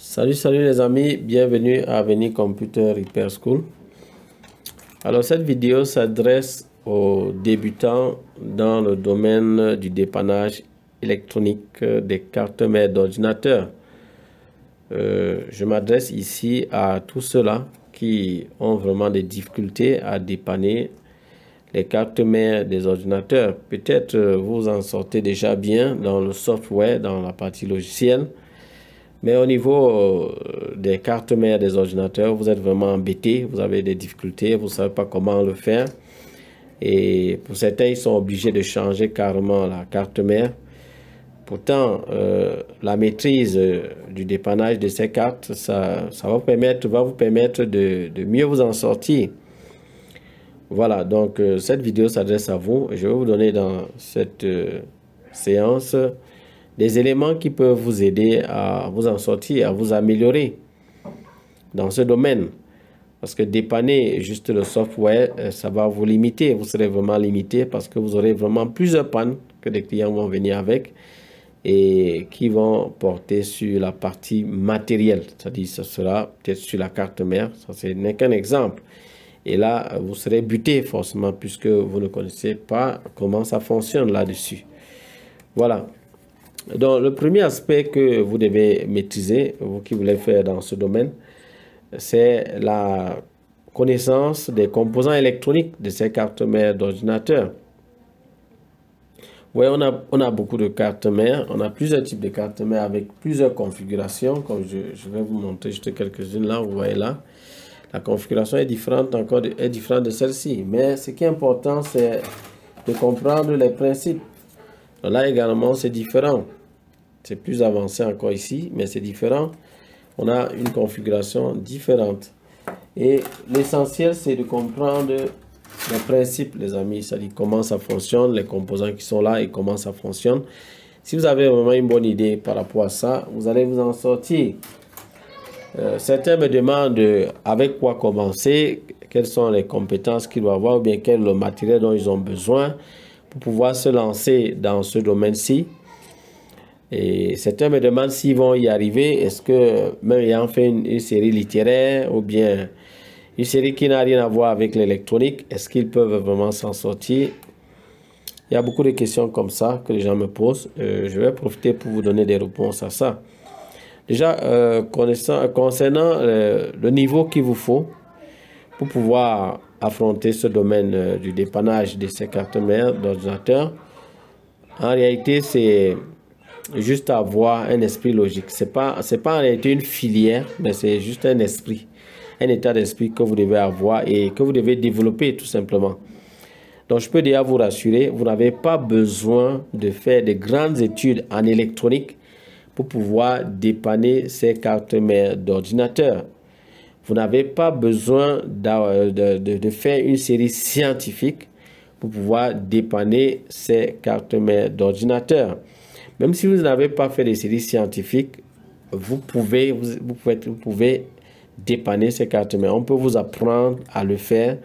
Salut les amis, bienvenue à Avenir Computer Repair School. Alors cette vidéo s'adresse aux débutants dans le domaine du dépannage électronique des cartes mères d'ordinateur. Je m'adresse ici à tous ceux-là qui ont vraiment des difficultés à dépanner les cartes mères des ordinateurs. Peut-être vous en sortez déjà bien dans le software, dans la partie logicielle. Mais au niveau des cartes mères des ordinateurs, vous êtes vraiment embêté, vous avez des difficultés, vous ne savez pas comment le faire. Et pour certains, ils sont obligés de changer carrément la carte mère. Pourtant, la maîtrise du dépannage de ces cartes, ça va vous permettre de mieux vous en sortir. Voilà, donc cette vidéo s'adresse à vous. Je vais vous donner dans cette séance des éléments qui peuvent vous aider à vous en sortir, à vous améliorer dans ce domaine. Parce que dépanner juste le software, ça va vous limiter. Vous serez vraiment limité parce que vous aurez vraiment plusieurs pannes que des clients vont venir avec et qui vont porter sur la partie matérielle. C'est-à-dire ce sera peut-être sur la carte mère. Ça, ce n'est qu'un exemple. Et là, vous serez buté forcément puisque vous ne connaissez pas comment ça fonctionne là-dessus. Voilà. Donc, le premier aspect que vous devez maîtriser, vous qui voulez faire dans ce domaine, c'est la connaissance des composants électroniques de ces cartes mères d'ordinateur. Vous voyez, on a beaucoup de cartes mères, on a plusieurs types de cartes mères avec plusieurs configurations, comme je vais vous montrer juste quelques-unes là, vous voyez là. La configuration est différente de celle-ci, mais ce qui est important, c'est de comprendre les principes. Donc là également, c'est différent. C'est plus avancé encore ici, mais c'est différent. On a une configuration différente. Et l'essentiel, c'est de comprendre les principes, les amis. C'est-à-dire comment ça fonctionne, les composants qui sont là et comment ça fonctionne. Si vous avez vraiment une bonne idée par rapport à ça, vous allez vous en sortir. Certains me demandent avec quoi commencer, quelles sont les compétences qu'ils doivent avoir, ou bien quel est le matériel dont ils ont besoin pour pouvoir se lancer dans ce domaine-ci. Et certains me demandent s'ils vont y arriver. Est-ce que, même ayant fait une série littéraire ou bien une série qui n'a rien à voir avec l'électronique, est-ce qu'ils peuvent vraiment s'en sortir? Il y a beaucoup de questions comme ça que les gens me posent. Je vais profiter pour vous donner des réponses à ça. Déjà, concernant le niveau qu'il vous faut pour pouvoir affronter ce domaine du dépannage de ces cartes mères d'ordinateur, en réalité, c'est juste avoir un esprit logique. C'est pas en réalité une filière, mais c'est juste un esprit, un état d'esprit que vous devez avoir et que vous devez développer tout simplement. Donc, je peux déjà vous rassurer, vous n'avez pas besoin de faire de grandes études en électronique pour pouvoir dépanner ces cartes mères d'ordinateur. Vous n'avez pas besoin de faire une série scientifique pour pouvoir dépanner ces cartes mères d'ordinateur. Même si vous n'avez pas fait de séries scientifiques, vous pouvez dépanner ces cartes mères. On peut vous apprendre à le faire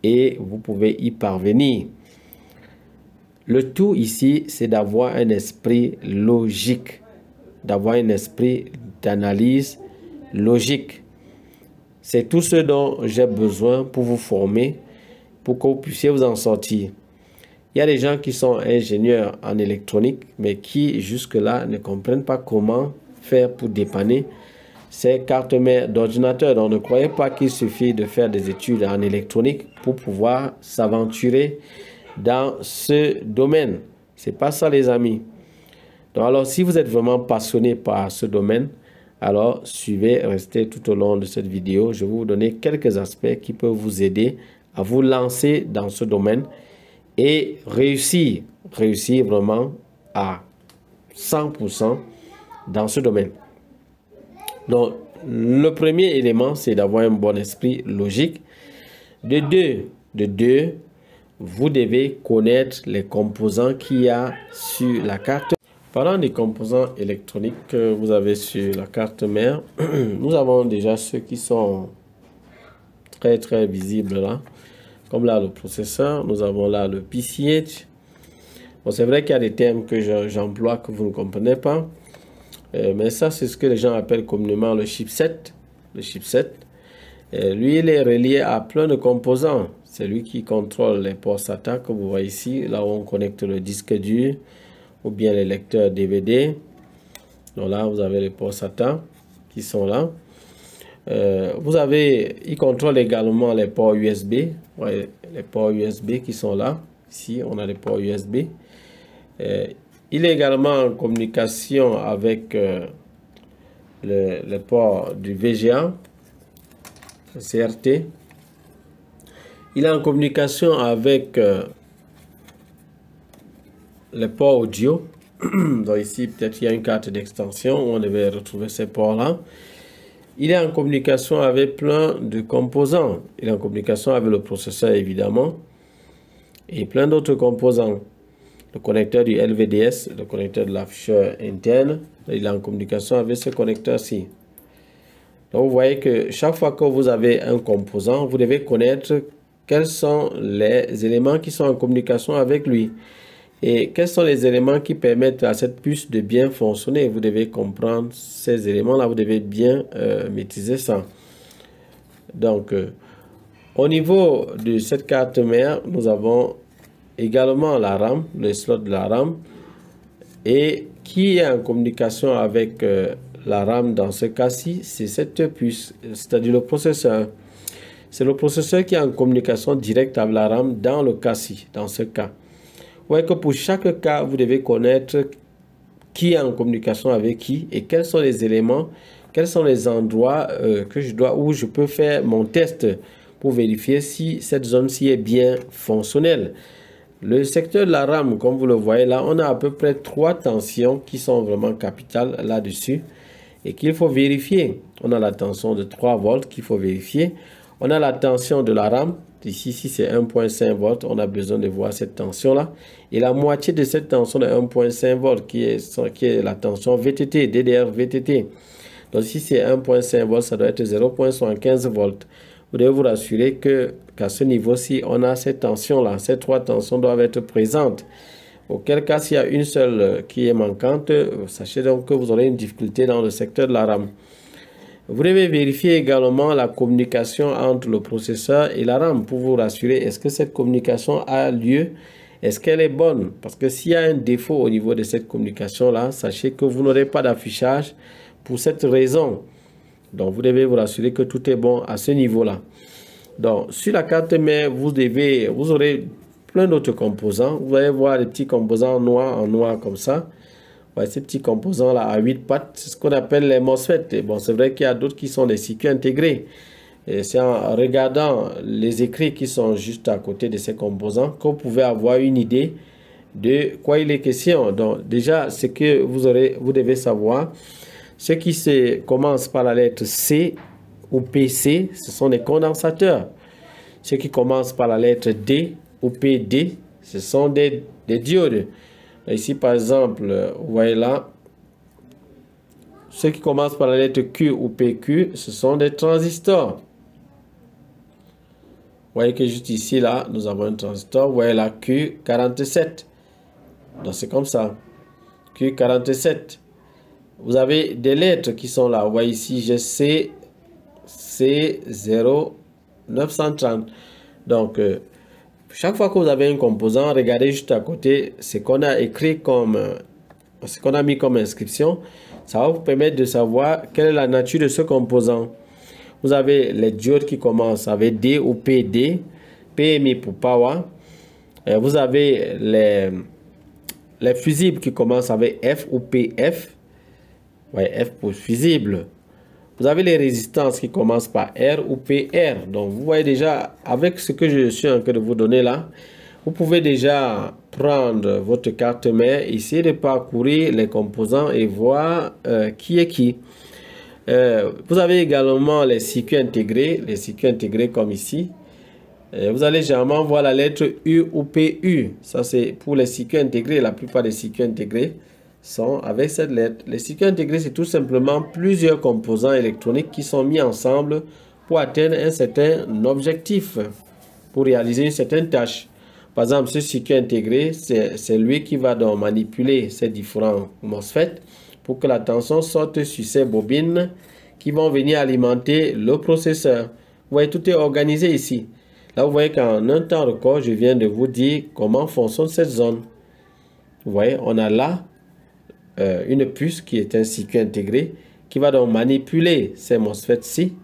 et vous pouvez y parvenir. Le tout ici, c'est d'avoir un esprit logique, d'avoir un esprit d'analyse logique. C'est tout ce dont j'ai besoin pour vous former, pour que vous puissiez vous en sortir. Il y a des gens qui sont ingénieurs en électronique, mais qui jusque-là ne comprennent pas comment faire pour dépanner ces cartes mères d'ordinateur. Donc ne croyez pas qu'il suffit de faire des études en électronique pour pouvoir s'aventurer dans ce domaine. C'est pas ça les amis. Donc alors si vous êtes vraiment passionné par ce domaine, alors suivez, restez tout au long de cette vidéo. Je vais vous donner quelques aspects qui peuvent vous aider à vous lancer dans ce domaine et réussir vraiment à 100% dans ce domaine. Donc, le premier élément, c'est d'avoir un bon esprit logique. De deux, vous devez connaître les composants qu'il y a sur la carte. Parlant des composants électroniques que vous avez sur la carte mère, nous avons déjà ceux qui sont très visibles là. Comme là, le processeur, nous avons là le PCH. Bon, c'est vrai qu'il y a des termes que j'emploie que vous ne comprenez pas. Mais ça, c'est ce que les gens appellent communément le chipset. Le chipset. Lui, il est relié à plein de composants. C'est lui qui contrôle les ports SATA que vous voyez ici, là où on connecte le disque dur ou bien les lecteurs DVD. Donc là, vous avez les ports SATA qui sont là. Il contrôle également les ports USB. Ouais, les ports USB qui sont là. Ici, on a les ports USB. Il est également en communication avec le port du VGA, le CRT. Il est en communication avec le port audio. Donc ici, peut-être il y a une carte d'extension où on devait retrouver ces ports-là. Il est en communication avec plein de composants. Il est en communication avec le processeur, évidemment, et plein d'autres composants. Le connecteur du LVDS, le connecteur de l'afficheur interne, il est en communication avec ce connecteur-ci. Donc, vous voyez que chaque fois que vous avez un composant, vous devez connaître quels sont les éléments qui sont en communication avec lui. Et quels sont les éléments qui permettent à cette puce de bien fonctionner. Vous devez comprendre ces éléments-là, vous devez bien maîtriser ça. Donc, au niveau de cette carte mère, nous avons également la RAM, le slot de la RAM, et qui est en communication avec la RAM dans ce cas-ci, c'est cette puce, c'est-à-dire le processeur. C'est le processeur qui est en communication directe avec la RAM dans le cas-ci, dans ce cas. Vous voyez que pour chaque cas, vous devez connaître qui est en communication avec qui et quels sont les éléments, quels sont les endroits où je peux faire mon test pour vérifier si cette zone-ci est bien fonctionnelle. Le secteur de la RAM, comme vous le voyez là, on a à peu près 3 tensions qui sont vraiment capitales là-dessus et qu'il faut vérifier. On a la tension de 3 volts qu'il faut vérifier. On a la tension de la RAM. Ici, si c'est 1.5 volts, on a besoin de voir cette tension-là. Et la moitié de cette tension de 1.5 volts qui est la tension VTT, DDR-VTT. Donc, si c'est 1.5 volts, ça doit être 0.75 volts. Vous devez vous rassurer qu'à ce niveau-ci, on a cette tension-là. Ces 3 tensions doivent être présentes. Auquel cas, s'il y a une seule qui est manquante, sachez donc que vous aurez une difficulté dans le secteur de la RAM. Vous devez vérifier également la communication entre le processeur et la RAM pour vous rassurer, est-ce que cette communication a lieu? Est-ce qu'elle est bonne? Parce que s'il y a un défaut au niveau de cette communication-là, sachez que vous n'aurez pas d'affichage pour cette raison. Donc, vous devez vous rassurer que tout est bon à ce niveau-là. Donc, sur la carte mère, vous aurez plein d'autres composants. Vous allez voir les petits composants en noir comme ça. Ouais, ces petits composants-là à 8 pattes, c'est ce qu'on appelle les MOSFET. Et bon, c'est vrai qu'il y a d'autres qui sont des circuits intégrés. Et c'est en regardant les écrits qui sont juste à côté de ces composants que vous pouvez avoir une idée de quoi il est question. Donc, déjà, ce que vous devez savoir, ce qui commence par la lettre C ou PC, ce sont des condensateurs. Ce qui commence par la lettre D ou PD, ce sont des diodes. Ici, par exemple, vous voyez là, ceux qui commencent par la lettre Q ou PQ, ce sont des transistors. Vous voyez que juste ici, là, nous avons un transistor. Vous voyez là, Q47. Donc, c'est comme ça. Q47. Vous avez des lettres qui sont là. Vous voyez ici, j'ai C0930. Donc, chaque fois que vous avez un composant, regardez juste à côté ce qu'on a écrit ce qu'on a mis comme inscription. Ça va vous permettre de savoir quelle est la nature de ce composant. Vous avez les diodes qui commencent avec D ou PD, PMI pour power. Vous avez les fusibles qui commencent avec F ou PF. Ouais, F pour fusible. Vous avez les résistances qui commencent par R ou PR. Donc, vous voyez déjà, avec ce que je suis en train de vous donner là, vous pouvez déjà prendre votre carte mère, essayer de parcourir les composants et voir qui est qui. Vous avez également les circuits intégrés comme ici. Vous allez généralement voir la lettre U ou PU. Ça, c'est pour les circuits intégrés. La plupart des circuits intégrés sont avec cette lettre. Les circuits intégrés, c'est tout simplement plusieurs composants électroniques qui sont mis ensemble pour atteindre un certain objectif, pour réaliser une certaine tâche. Par exemple, ce circuit intégré, c'est lui qui va donc manipuler ces différents MOSFET pour que la tension sorte sur ces bobines qui vont venir alimenter le processeur. Vous voyez, tout est organisé ici. Là, vous voyez qu'en un temps record, je viens de vous dire comment fonctionne cette zone. Vous voyez, on a là une puce qui est un circuit intégré qui va donc manipuler ces MOSFET-ci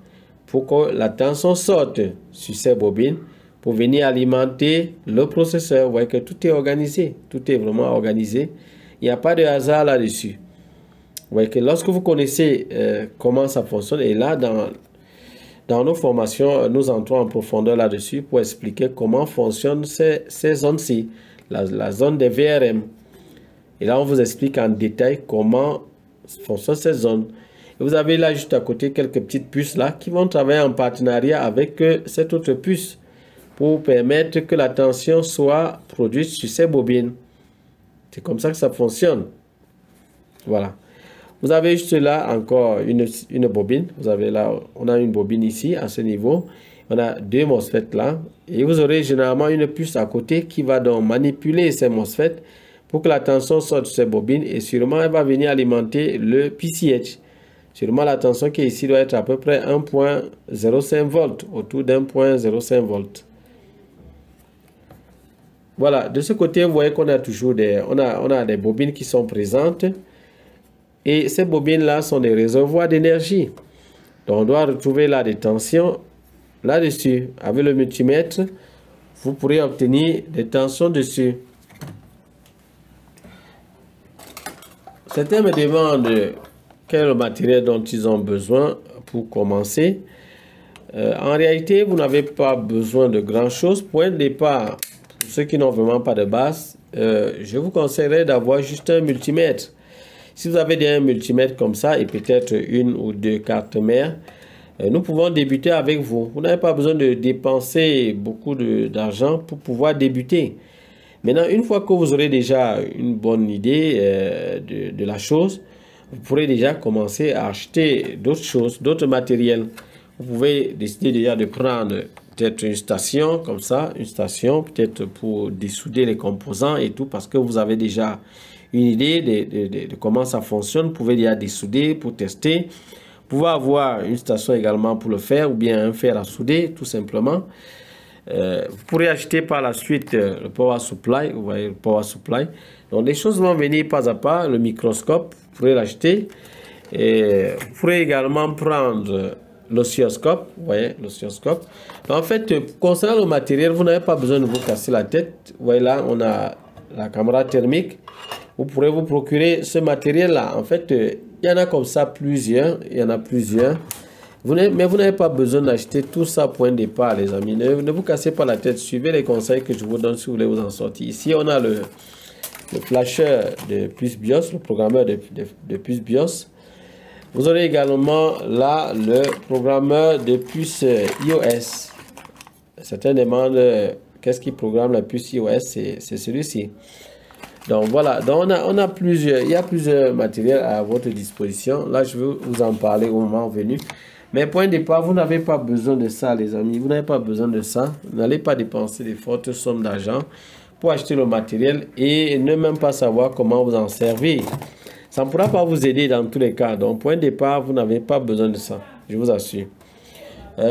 pour que la tension sorte sur ces bobines pour venir alimenter le processeur. Vous voyez que tout est organisé, tout est vraiment organisé. Il n'y a pas de hasard là-dessus. Vous voyez que lorsque vous connaissez comment ça fonctionne, et là, dans nos formations, nous entrons en profondeur là-dessus pour expliquer comment fonctionnent ces zones-ci, la zone des VRM. Et là, on vous explique en détail comment fonctionne cette zone. Et vous avez là, juste à côté, quelques petites puces là qui vont travailler en partenariat avec cette autre puce pour permettre que la tension soit produite sur ces bobines. C'est comme ça que ça fonctionne. Voilà. Vous avez juste là encore une bobine. Vous avez là, on a une bobine ici à ce niveau. On a deux MOSFET là. Et vous aurez généralement une puce à côté qui va donc manipuler ces MOSFET pour que la tension sorte de ces bobines. Et sûrement, elle va venir alimenter le PCH. Sûrement, la tension qui est ici doit être à peu près 1.05 volts, autour d'1.05 volts. Voilà, de ce côté, vous voyez qu'on a toujours on a des bobines qui sont présentes. Et ces bobines-là sont des réservoirs d'énergie. Donc, on doit retrouver là des tensions là-dessus. Avec le multimètre, vous pourrez obtenir des tensions dessus. Certains me demandent quel est le matériel dont ils ont besoin pour commencer. En réalité, vous n'avez pas besoin de grand-chose. Point de départ, pour ceux qui n'ont vraiment pas de base, je vous conseillerais d'avoir juste un multimètre. Si vous avez un multimètre comme ça et peut-être une ou deux cartes mères, nous pouvons débuter avec vous. Vous n'avez pas besoin de dépenser beaucoup d'argent pour pouvoir débuter. Maintenant, une fois que vous aurez déjà une bonne idée de la chose, vous pourrez déjà commencer à acheter d'autres choses, d'autres matériels. Vous pouvez décider déjà de prendre peut-être une station comme ça, une station peut-être pour dessouder les composants et tout, parce que vous avez déjà une idée de comment ça fonctionne. Vous pouvez déjà dessouder pour tester. Vous pouvez avoir une station également pour le faire, ou bien un fer à souder, tout simplement. Vous pourrez acheter par la suite le power supply. Vous voyez le power supply. Donc les choses vont venir pas à pas. Le microscope, vous pourrez l'acheter. Vous pourrez également prendre l'oscilloscope. Vous voyez l'oscilloscope. En fait, concernant le matériel, vous n'avez pas besoin de vous casser la tête. Vous voyez là, on a la caméra thermique. Vous pourrez vous procurer ce matériel-là. En fait, il y en a comme ça plusieurs. Il y en a plusieurs. Mais vous n'avez pas besoin d'acheter tout ça point de départ, les amis. Ne vous cassez pas la tête. Suivez les conseils que je vous donne si vous voulez vous en sortir. Ici, on a le flasher de puce BIOS, le programmeur de puce BIOS. Vous aurez également là le programmeur de puce iOS. Certains demandent qu'est-ce qui programme la puce iOS. C'est celui-ci. Donc voilà, donc on a plusieurs, il y a plusieurs matériels à votre disposition. Là, je vais vous en parler au moment venu. Mais point de départ, vous n'avez pas besoin de ça, les amis. Vous n'avez pas besoin de ça. Vous n'allez pas dépenser de fortes sommes d'argent pour acheter le matériel et ne même pas savoir comment vous en servir. Ça ne pourra pas vous aider dans tous les cas. Donc, point de départ, vous n'avez pas besoin de ça. Je vous assure.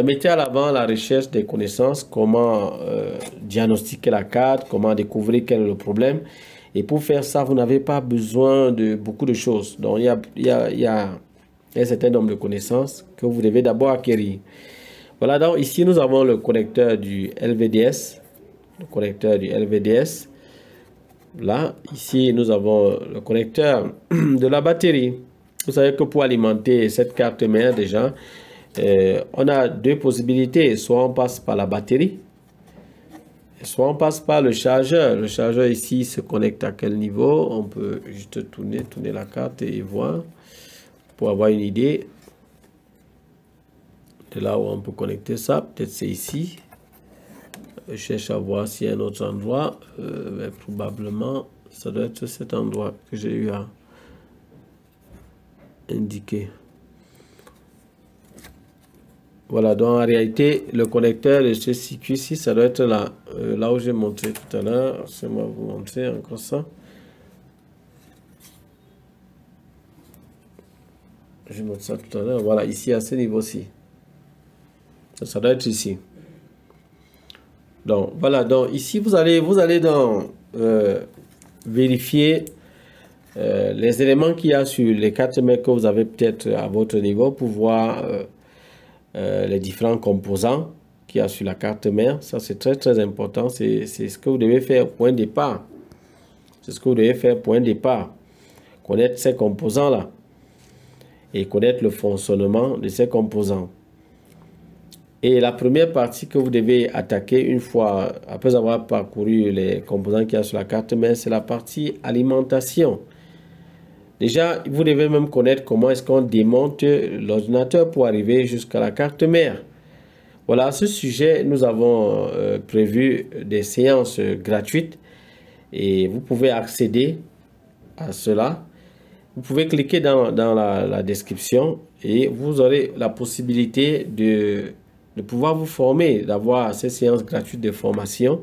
Mettez à l'avant la recherche des connaissances, comment diagnostiquer la carte, comment découvrir quel est le problème. Et pour faire ça, vous n'avez pas besoin de beaucoup de choses. Donc, il y a un certain nombre de connaissances que vous devez d'abord acquérir. Voilà, donc ici, nous avons le connecteur du LVDS. Le connecteur du LVDS. Là, ici, nous avons le connecteur de la batterie. Vous savez que pour alimenter cette carte mère, déjà, on a deux possibilités. Soit on passe par la batterie, soit on passe par le chargeur. Le chargeur ici se connecte à quel niveau? On peut juste tourner la carte et voir pour avoir une idée de là où on peut connecter ça. Peut-être c'est ici. Je cherche à voir s'il y a un autre endroit. Mais probablement, ça doit être cet endroit que j'ai eu à indiquer. Voilà, donc en réalité, le connecteur de ce circuit-ci, ça doit être là, là où j'ai montré tout à l'heure. C'est moi vous montrer encore ça. Je vais mettre ça tout à l'heure. Voilà, ici à ce niveau-ci. Ça doit être ici. Donc, voilà. Donc, ici, vous allez dans vérifier les éléments qu'il y a sur les cartes mères que vous avez peut-être à votre niveau pour voir les différents composants qu'il y a sur la carte mère. Ça, c'est très, très important. C'est ce que vous devez faire point de départ. C'est ce que vous devez faire point de départ. Connaître ces composants-là et connaître le fonctionnement de ces composants. Et la première partie que vous devez attaquer une fois, après avoir parcouru les composants qu'il y a sur la carte mère, c'est la partie alimentation. Déjà, vous devez même connaître comment est-ce qu'on démonte l'ordinateur pour arriver jusqu'à la carte mère. Voilà, à ce sujet, nous avons prévu des séances gratuites et vous pouvez accéder à cela. Vous pouvez cliquer dans la description et vous aurez la possibilité de pouvoir vous former, d'avoir ces séances gratuites de formation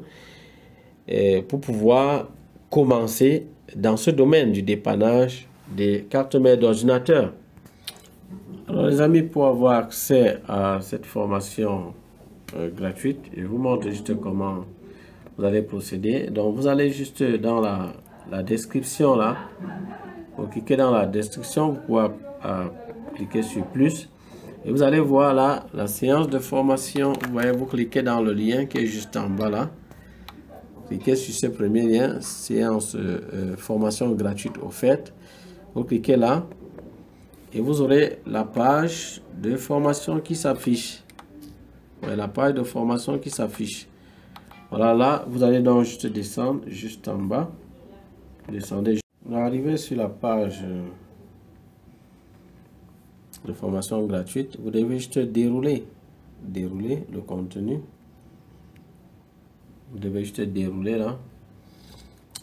pour pouvoir commencer dans ce domaine du dépannage des cartes mères d'ordinateur. Alors les amis, pour avoir accès à cette formation gratuite, je vous montre juste comment vous allez procéder. Donc vous allez juste dans la description là. Vous cliquez dans la description, vous pouvez cliquer sur plus et vous allez voir là la séance de formation. Vous voyez, vous cliquez dans le lien qui est juste en bas là. Cliquez sur ce premier lien, séance formation gratuite offerte. Vous cliquez là et vous aurez la page de formation qui s'affiche. Ouais, la page de formation qui s'affiche. Voilà, là, vous allez donc juste descendre juste en bas. Descendez. Vous arrivez sur la page de formation gratuite. Vous devez juste dérouler le contenu. Vous devez juste dérouler là.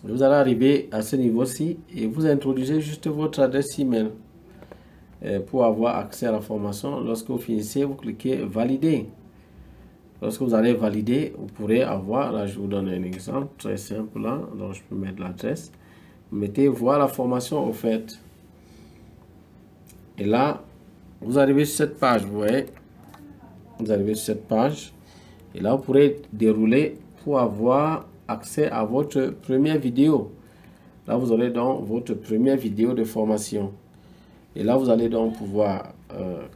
Vous allez arriver à ce niveau-ci et vous introduisez juste votre adresse email pour avoir accès à la formation. Lorsque vous finissez, vous cliquez valider. Lorsque vous allez valider, vous pourrez avoir, là je vous donne un exemple très simple là, donc je peux mettre l'adresse. Vous mettez voir la formation offerte. Et là, vous arrivez sur cette page, vous voyez. Vous arrivez sur cette page. Et là, vous pourrez dérouler pour avoir accès à votre première vidéo. Là, vous aurez donc votre première vidéo de formation. Et là, vous allez donc pouvoir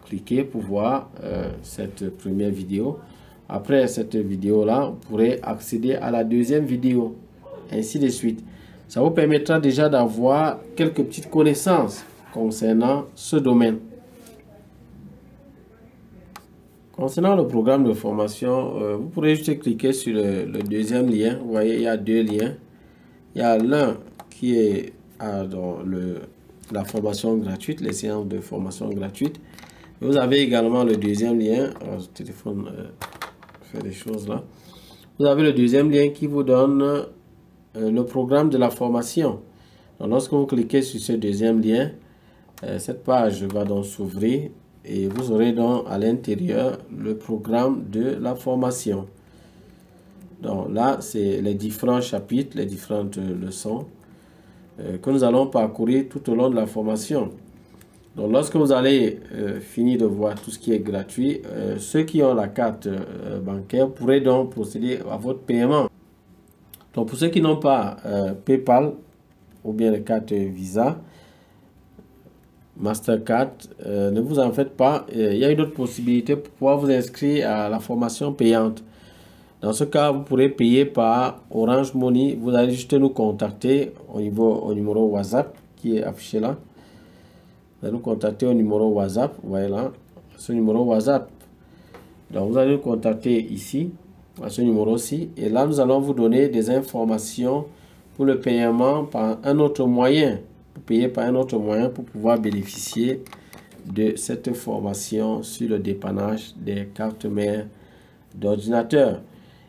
cliquer pour voir cette première vidéo. Après cette vidéo-là, vous pourrez accéder à la deuxième vidéo, ainsi de suite. Ça vous permettra déjà d'avoir quelques petites connaissances concernant ce domaine. Concernant le programme de formation, vous pourrez juste cliquer sur le deuxième lien. Vous voyez, il y a deux liens. Il y a l'un qui est dans la formation gratuite, les séances de formation gratuite. Vous avez également le deuxième lien. Alors, ce téléphone fait des choses là. Vous avez le deuxième lien qui vous donne le programme de la formation. Donc, lorsque vous cliquez sur ce deuxième lien, cette page va donc s'ouvrir et vous aurez donc à l'intérieur le programme de la formation. Donc là, c'est les différents chapitres, les différentes leçons que nous allons parcourir tout au long de la formation. Donc lorsque vous allez finir de voir tout ce qui est gratuit, ceux qui ont la carte bancaire pourraient donc procéder à votre paiement. Donc pour ceux qui n'ont pas PayPal ou bien les cartes Visa, Mastercard, ne vous en faites pas. Il y a une autre possibilité pour pouvoir vous inscrire à la formation payante. Dans ce cas, vous pourrez payer par Orange Money. Vous allez juste nous contacter au numéro WhatsApp qui est affiché là. Vous allez nous contacter au numéro WhatsApp. Vous voyez là, ce numéro WhatsApp. Donc vous allez nous contacter ici, à ce numéro-ci. Et là, nous allons vous donner des informations pour le paiement par un autre moyen. Vous payez par un autre moyen pour pouvoir bénéficier de cette formation sur le dépannage des cartes mères d'ordinateur.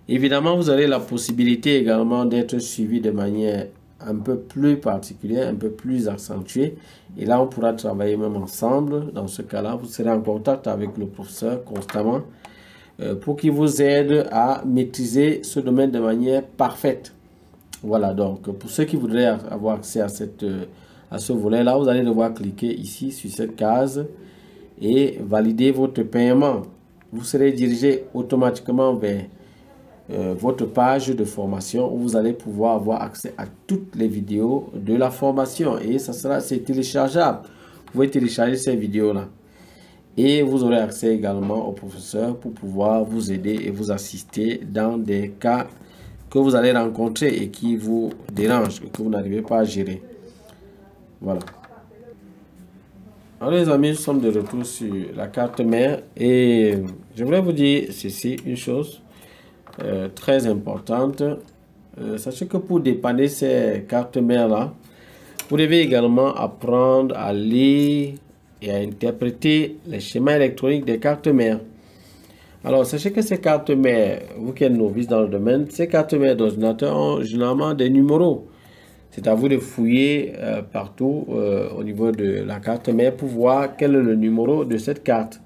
Évidemment, vous aurez la possibilité également d'être suivi de manière un peu plus particulière, un peu plus accentuée. Et là, on pourra travailler même ensemble. Dans ce cas-là, vous serez en contact avec le professeur constamment pour qu'il vous aide à maîtriser ce domaine de manière parfaite. Voilà, donc pour ceux qui voudraient avoir accès à ce volet-là, vous allez devoir cliquer ici sur cette case et valider votre paiement. Vous serez dirigé automatiquement vers votre page de formation où vous allez pouvoir avoir accès à toutes les vidéos de la formation et c'est téléchargeable. Vous pouvez télécharger ces vidéos-là et vous aurez accès également au professeur pour pouvoir vous aider et vous assister dans des cas que vous allez rencontrer et qui vous dérangent et que vous n'arrivez pas à gérer. Voilà. Alors les amis, nous sommes de retour sur la carte mère et je voudrais vous dire ceci, une chose très importante. Sachez que pour dépanner ces cartes mères là, vous devez également apprendre à lire et à interpréter les schémas électroniques des cartes mères. Alors sachez que ces cartes mères, vous qui êtes novice dans le domaine, ces cartes mères d'ordinateur ont généralement des numéros. C'est à vous de fouiller partout au niveau de la carte mère pour voir quel est le numéro de cette carte.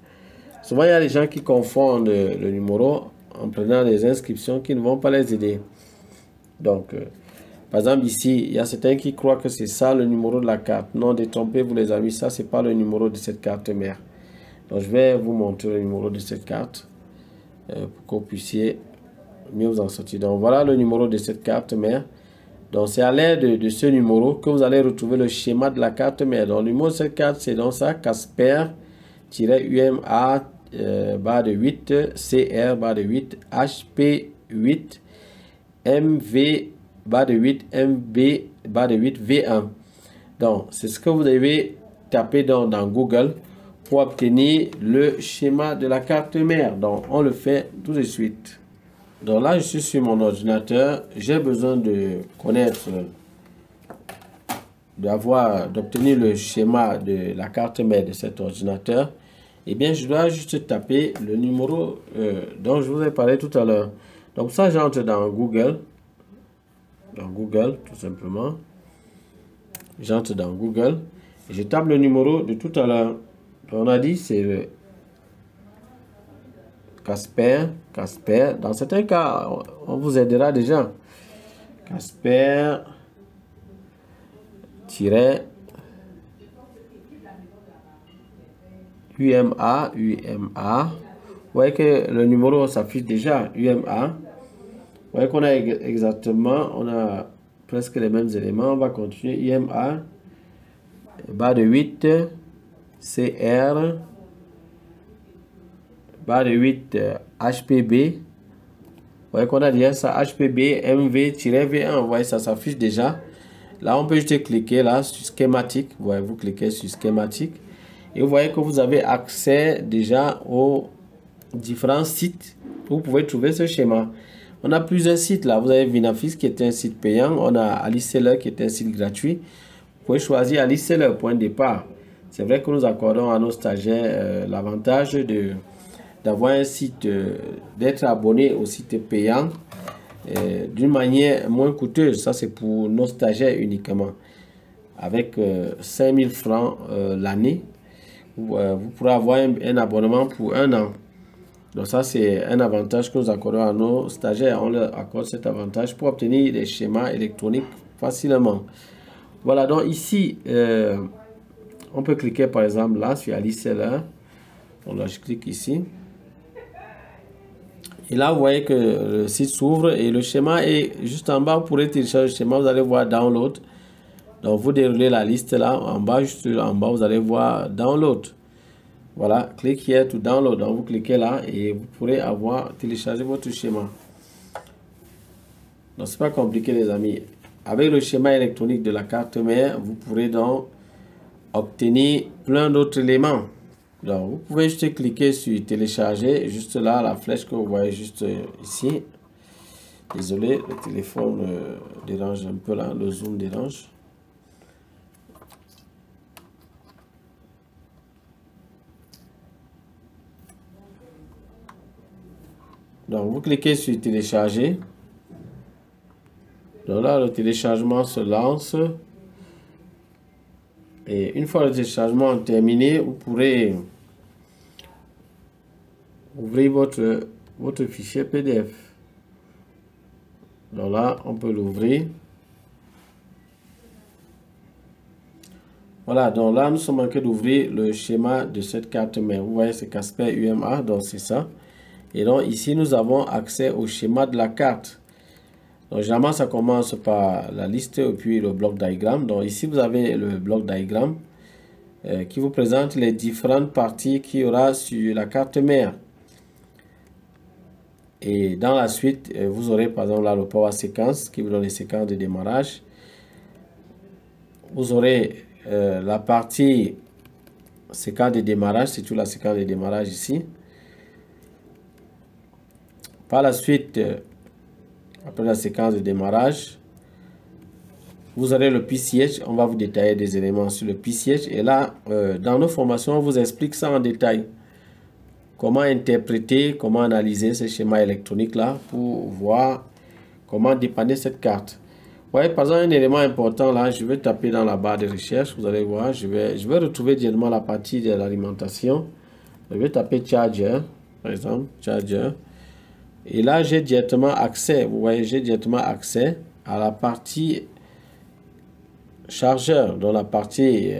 Souvent, il y a des gens qui confondent le numéro en prenant des inscriptions qui ne vont pas les aider. Donc, par exemple, ici, il y a certains qui croient que c'est ça le numéro de la carte. Non, détrompez-vous les amis, ça, c'est pas le numéro de cette carte mère. Donc, je vais vous montrer le numéro de cette carte pour que vous puissiez mieux vous en sortir. Donc, voilà le numéro de cette carte mère. Donc, c'est à l'aide de ce numéro que vous allez retrouver le schéma de la carte mère. Donc, le numéro de cette carte, c'est donc ça, Casper-UMA barre de 8, CR barre de 8, HP8, MV barre de 8, MB barre de 8, V1. Donc, c'est ce que vous devez taper dans Google pour obtenir le schéma de la carte mère. Donc, on le fait tout de suite. Donc là, je suis sur mon ordinateur. J'ai besoin de connaître, d'obtenir le schéma de la carte mère de cet ordinateur. Eh bien, je dois juste taper le numéro dont je vous ai parlé tout à l'heure. Donc ça, j'entre dans Google. Dans Google, tout simplement. J'entre dans Google. Et je tape le numéro de tout à l'heure. On a dit, c'est le Casper. Dans certains cas, on vous aidera déjà. Casper UMA. Vous voyez que le numéro s'affiche déjà. UMA. Vous voyez qu'on a exactement, on a presque les mêmes éléments. On va continuer. UMA. Barre de 8. CR. Barre de 8 HPB. Vous voyez qu'on a déjà ça, HPB MV-V1. Vous voyez, ça s'affiche déjà. Là, on peut juste cliquer là sur schématique. Vous voyez, vous cliquez sur schématique. Et vous voyez que vous avez accès déjà aux différents sites où vous pouvez trouver ce schéma. On a plusieurs sites là. Vous avez Vinafis qui est un site payant. On a AliceSeller qui est un site gratuit. Vous pouvez choisir AliceSeller, point de départ. C'est vrai que nous accordons à nos stagiaires l'avantage d'avoir un site, d'être abonné au site payant d'une manière moins coûteuse. Ça, c'est pour nos stagiaires uniquement. Avec 5000 francs l'année, vous pourrez avoir un abonnement pour 1 an. Donc ça, c'est un avantage que nous accordons à nos stagiaires. On leur accorde cet avantage pour obtenir des schémas électroniques facilement. Voilà, donc ici, on peut cliquer par exemple là sur AliceSeller. Donc là, je clique ici. Et là, vous voyez que le site s'ouvre et le schéma est juste en bas. Vous pourrez télécharger le schéma. Vous allez voir Download. Donc, vous déroulez la liste là. En bas, juste en bas, vous allez voir Download. Voilà. Click here to download. Donc, vous cliquez là et vous pourrez avoir téléchargé votre schéma. Donc, c'est pas compliqué, les amis. Avec le schéma électronique de la carte mère, vous pourrez donc obtenir plein d'autres éléments. Donc, vous pouvez juste cliquer sur télécharger, juste là, la flèche que vous voyez juste ici. Désolé, le téléphone dérange un peu là, le zoom dérange. Donc, vous cliquez sur télécharger. Donc là, le téléchargement se lance. Et une fois le téléchargement terminé, vous pourrez ouvrir votre fichier PDF. Donc là, on peut l'ouvrir. Voilà, donc là, nous sommes en train d'ouvrir le schéma de cette carte mère. Vous voyez, c'est Casper UMA, donc c'est ça. Et donc ici, nous avons accès au schéma de la carte. Donc généralement, ça commence par la liste et puis le bloc diagramme. Donc ici, vous avez le bloc diagramme qui vous présente les différentes parties qu'il y aura sur la carte mère. Et dans la suite, vous aurez par exemple là le power séquence qui vous donne les séquences de démarrage. Vous aurez la partie séquence de démarrage, c'est toute la séquence de démarrage ici. Par la suite, après la séquence de démarrage, vous aurez le PCH. On va vous détailler des éléments sur le PCH. Et là, dans nos formations, on vous explique ça en détail. Comment interpréter, comment analyser ce schéma électronique là pour voir comment dépanner cette carte. Vous voyez, par exemple, un élément important là, je vais taper dans la barre de recherche. Vous allez voir, je vais retrouver directement la partie de l'alimentation. Je vais taper charger, par exemple, charger. Et là, j'ai directement accès, vous voyez, j'ai directement accès à la partie chargeur, dans la partie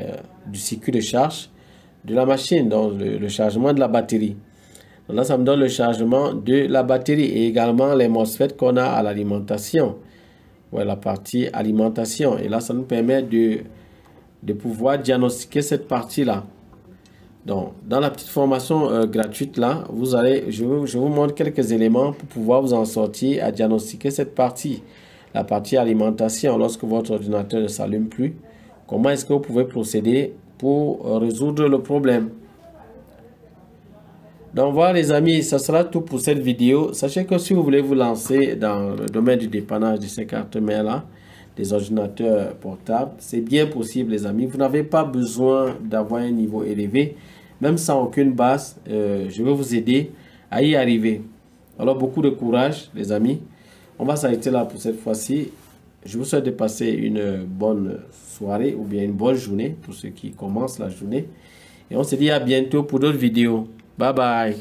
du circuit de charge de la machine, donc le chargement de la batterie. Donc là, ça me donne le chargement de la batterie et également les MOSFET qu'on a à l'alimentation. Voilà la partie alimentation. Et là, ça nous permet de pouvoir diagnostiquer cette partie-là. Donc, dans la petite formation gratuite là, je vous montre quelques éléments pour pouvoir vous en sortir à diagnostiquer cette partie. La partie alimentation, lorsque votre ordinateur ne s'allume plus, comment est-ce que vous pouvez procéder pour résoudre le problème. Donc voilà les amis, ça sera tout pour cette vidéo. Sachez que si vous voulez vous lancer dans le domaine du dépannage de ces cartes mères là, des ordinateurs portables, c'est bien possible les amis. Vous n'avez pas besoin d'avoir un niveau élevé, même sans aucune base. Je vais vous aider à y arriver. Alors beaucoup de courage les amis. On va s'arrêter là pour cette fois-ci. Je vous souhaite de passer une bonne soirée ou bien une bonne journée pour ceux qui commencent la journée. Et on se dit à bientôt pour d'autres vidéos. Bye bye.